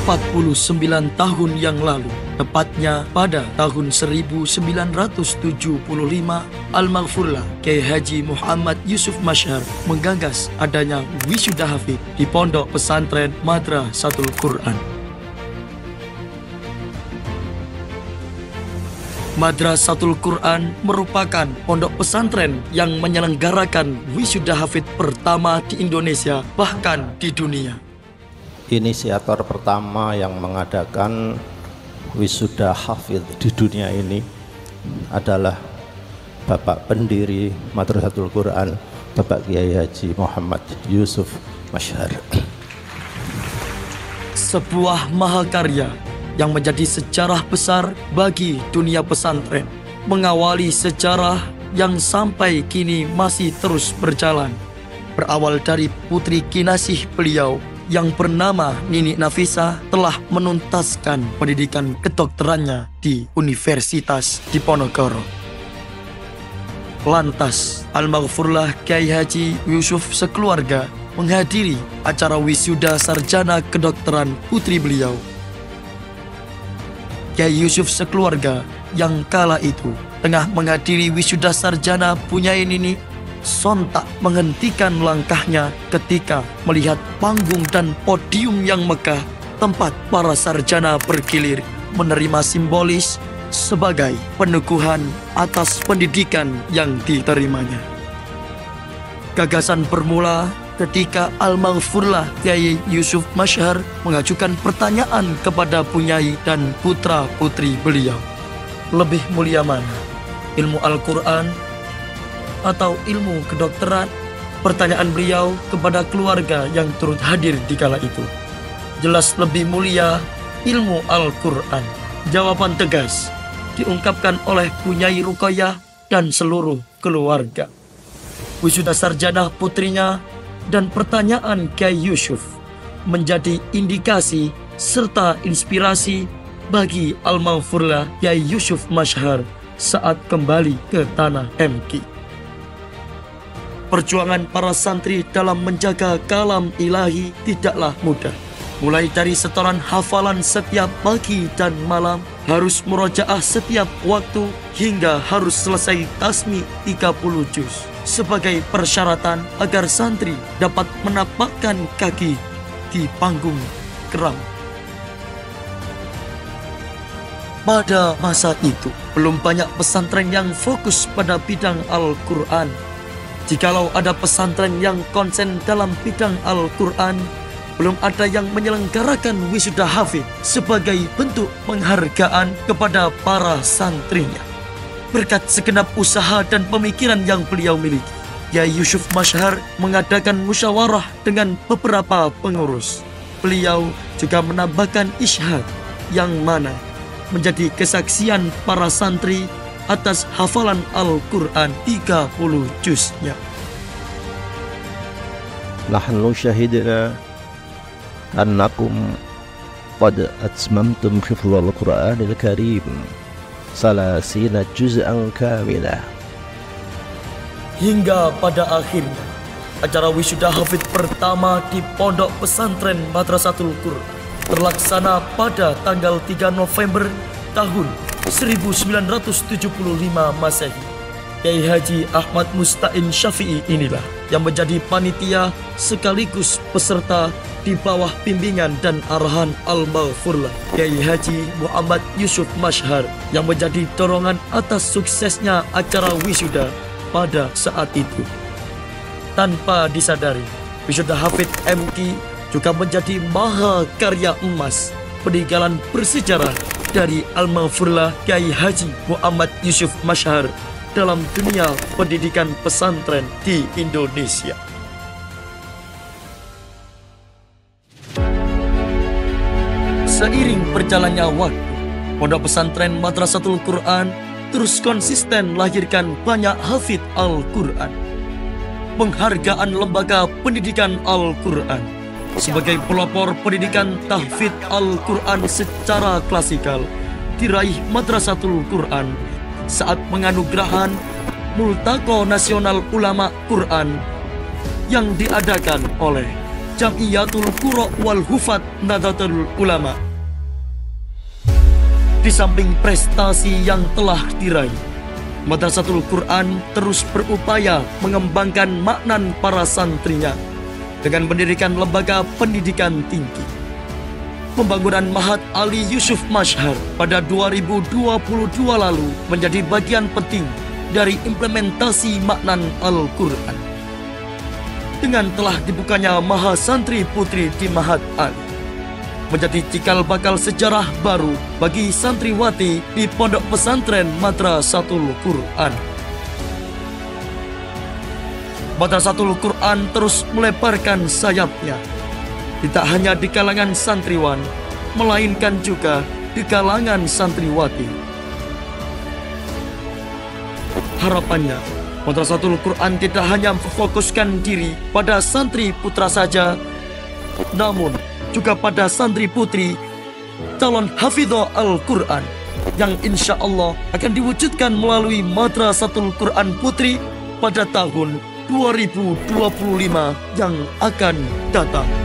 49 tahun yang lalu, tepatnya pada tahun 1975, Al-Maghfurlah Kiai Haji Muhammad Yusuf Mashhar menggagas adanya wisuda hafid di Pondok Pesantren Madrasatul Quran. Madrasatul Quran merupakan pondok pesantren yang menyelenggarakan wisuda hafid pertama di Indonesia, bahkan di dunia. Inisiator pertama yang mengadakan wisuda hafidz di dunia ini adalah Bapak pendiri Madrasatul Quran, Bapak Kiai Haji Muhammad Yusuf Mashhar. Sebuah mahakarya yang menjadi sejarah besar bagi dunia pesantren, mengawali sejarah yang sampai kini masih terus berjalan. Berawal dari putri kinasih beliau yang bernama Nini Nafisa telah menuntaskan pendidikan kedokterannya di Universitas Diponegoro. Lantas, Al-Maghfurlah Kiai Haji Yusuf sekeluarga menghadiri acara wisuda sarjana kedokteran putri beliau. Kiai Yusuf sekeluarga yang kala itu tengah menghadiri wisuda sarjana punya Nini sontak menghentikan langkahnya ketika melihat panggung dan podium yang megah tempat para sarjana bergilir menerima simbolis sebagai peneguhan atas pendidikan yang diterimanya. Gagasan bermula ketika Al-Maghfurlah Kiai Yusuf Mashhar mengajukan pertanyaan kepada punyai dan putra-putri beliau. Lebih mulia mana? Ilmu Al-Quran atau ilmu kedokteran? Pertanyaan beliau kepada keluarga yang turut hadir di kala itu. Jelas lebih mulia ilmu Al-Quran. Jawaban tegas diungkapkan oleh Punyai Ruqayyah dan seluruh keluarga. Wisuda sarjana putrinya dan pertanyaan Kiai Yusuf menjadi indikasi serta inspirasi bagi Al-Maghfurlah Kiai Yusuf Mashhar saat kembali ke tanah MK. Perjuangan para santri dalam menjaga kalam ilahi tidaklah mudah. Mulai dari setoran hafalan setiap pagi dan malam, harus murojaah setiap waktu, hingga harus selesai tasmi 30 juz sebagai persyaratan agar santri dapat menapakkan kaki di panggung keram. Pada masa itu, belum banyak pesantren yang fokus pada bidang Al-Quran. Jikalau ada pesantren yang konsen dalam bidang Al-Quran, belum ada yang menyelenggarakan wisuda hafidz sebagai bentuk penghargaan kepada para santrinya. Berkat segenap usaha dan pemikiran yang beliau miliki, Kiai Yusuf Mashhar mengadakan musyawarah dengan beberapa pengurus. Beliau juga menambahkan isyhad yang mana menjadi kesaksian para santri atas hafalan Al-Quran 30 juznya. Nahnu syahidna annakum qad atmamtum hifdzal Qur'anil Karim 30 juz'an kamilah. Hingga pada akhirnya acara wisuda hafidz pertama di Pondok Pesantren Madrasatul Quran terlaksana pada tanggal 3 November tahun 1975 Masehi. Kiai Haji Ahmad Musta'in Syafi'i inilah yang menjadi panitia sekaligus peserta di bawah bimbingan dan arahan Al-Maghfurlah Kiai Haji Muhammad Yusuf Mashhar yang menjadi dorongan atas suksesnya acara wisuda pada saat itu. Tanpa disadari, wisuda hafidz MK juga menjadi mahakarya emas peninggalan bersejarah dari Al-Maghfurlah Kiai Haji Muhammad Yusuf Mashhar dalam dunia pendidikan pesantren di Indonesia. Seiring berjalannya waktu, Pondok Pesantren Madrasatul Quran terus konsisten melahirkan banyak hafidz Al-Quran. Penghargaan Lembaga Pendidikan Al-Quran sebagai pelopor pendidikan tahfidz Al-Quran secara klasikal diraih Madrasatul Quran saat penganugerahan Multaqo Nasional Ulama Quran yang diadakan oleh Jamiyatul Qura wal Hufat Nahdlatul Ulama. Di samping prestasi yang telah diraih, Madrasatul Quran terus berupaya mengembangkan maknan para santrinya dengan mendirikan lembaga pendidikan tinggi. Pembangunan Ma'had Ali Yusuf Mashhar pada 2022 lalu menjadi bagian penting dari implementasi maknan Al-Quran. Dengan telah dibukanya Maha Santri Putri di Ma'had Ali, menjadi cikal bakal sejarah baru bagi santriwati di Pondok Pesantren Madrasatul Quran. Madrasatul Quran terus melebarkan sayapnya, tidak hanya di kalangan santriwan, melainkan juga di kalangan santriwati. Harapannya, Madrasatul Quran tidak hanya memfokuskan diri pada santri putra saja, namun juga pada santri putri calon hafidho Al-Quran yang insya Allah akan diwujudkan melalui Madrasatul Quran Putri pada tahun 2025 yang akan datang.